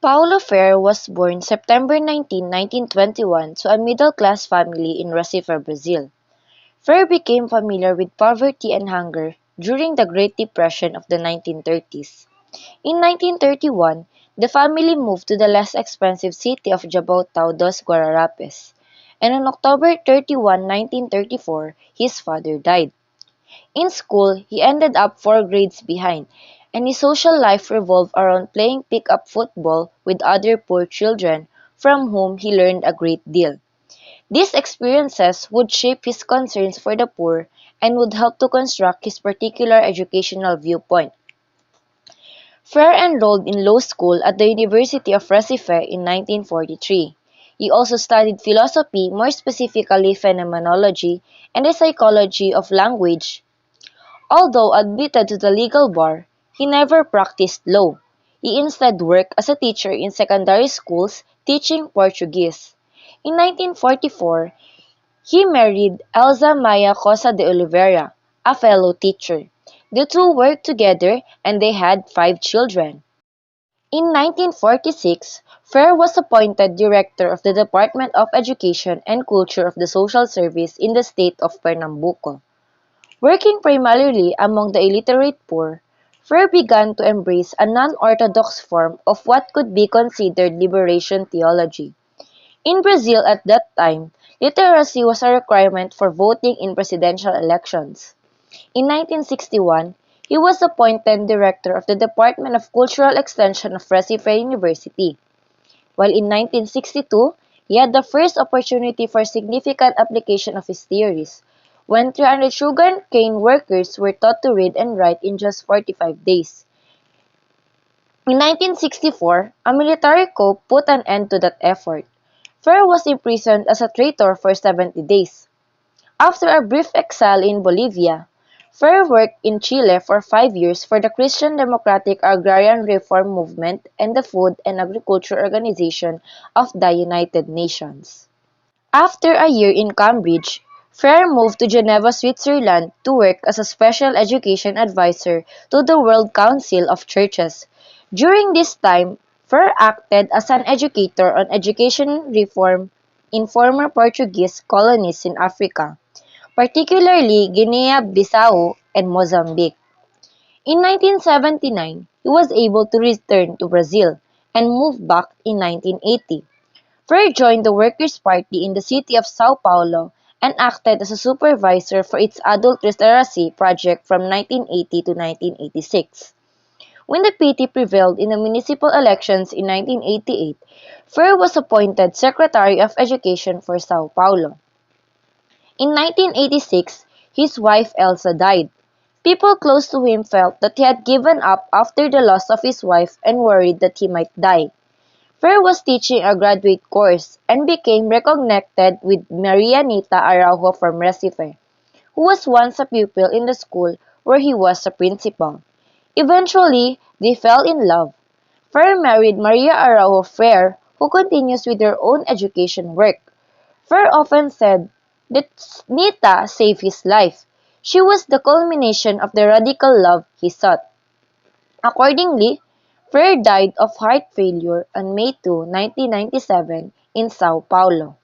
Paulo Freire was born September 19, 1921 to a middle-class family in Recife, Brazil. Freire became familiar with poverty and hunger during the Great Depression of the 1930s. In 1931, the family moved to the less expensive city of Jaboatão dos Guararapes, and on October 31, 1934, his father died. In school, he ended up 4 grades behind, and his social life revolved around playing pick-up football with other poor children, from whom he learned a great deal. These experiences would shape his concerns for the poor and would help to construct his particular educational viewpoint. Frere enrolled in law school at the University of Recife in 1943. He also studied philosophy, more specifically phenomenology, and the psychology of language. Although admitted to the legal bar, he never practiced law. He instead worked as a teacher in secondary schools teaching Portuguese. In 1944, he married Elza Maya Cosa de Oliveira, a fellow teacher. The two worked together and they had 5 children. In 1946, Frere was appointed director of the Department of Education and Culture of the Social Service in the state of Pernambuco. Working primarily among the illiterate poor, Frere began to embrace a non-orthodox form of what could be considered liberation theology. In Brazil at that time, literacy was a requirement for voting in presidential elections. In 1961, he was appointed director of the Department of Cultural Extension of Recife University, while in 1962, he had the first opportunity for significant application of his theories, when 300 sugarcane workers were taught to read and write in just 45 days. In 1964, a military coup put an end to that effort. Frere was imprisoned as a traitor for 70 days. After a brief exile in Bolivia, Frere worked in Chile for 5 years for the Christian Democratic Agrarian Reform Movement and the Food and Agriculture Organization of the United Nations. After a year in Cambridge, Frere moved to Geneva, Switzerland to work as a special education advisor to the World Council of Churches. During this time, Frere acted as an educator on education reform in former Portuguese colonies in Africa, particularly Guinea-Bissau and Mozambique. In 1979, he was able to return to Brazil and moved back in 1980. Frere joined the Workers' Party in the city of Sao Paulo and acted as a supervisor for its adult literacy project from 1980 to 1986. When the PT prevailed in the municipal elections in 1988, Frere was appointed Secretary of Education for Sao Paulo. In 1986, his wife Elsa died. People close to him felt that he had given up after the loss of his wife and worried that he might die. Frere was teaching a graduate course and became reconnected with Maria Nita Araujo from Recife, who was once a pupil in the school where he was a principal. Eventually, they fell in love. Frere married Maria Araujo Frere, who continues with her own education work. Frere often said that Nita saved his life. She was the culmination of the radical love he sought. Accordingly, Frere died of heart failure on May 2, 1997 in Sao Paulo.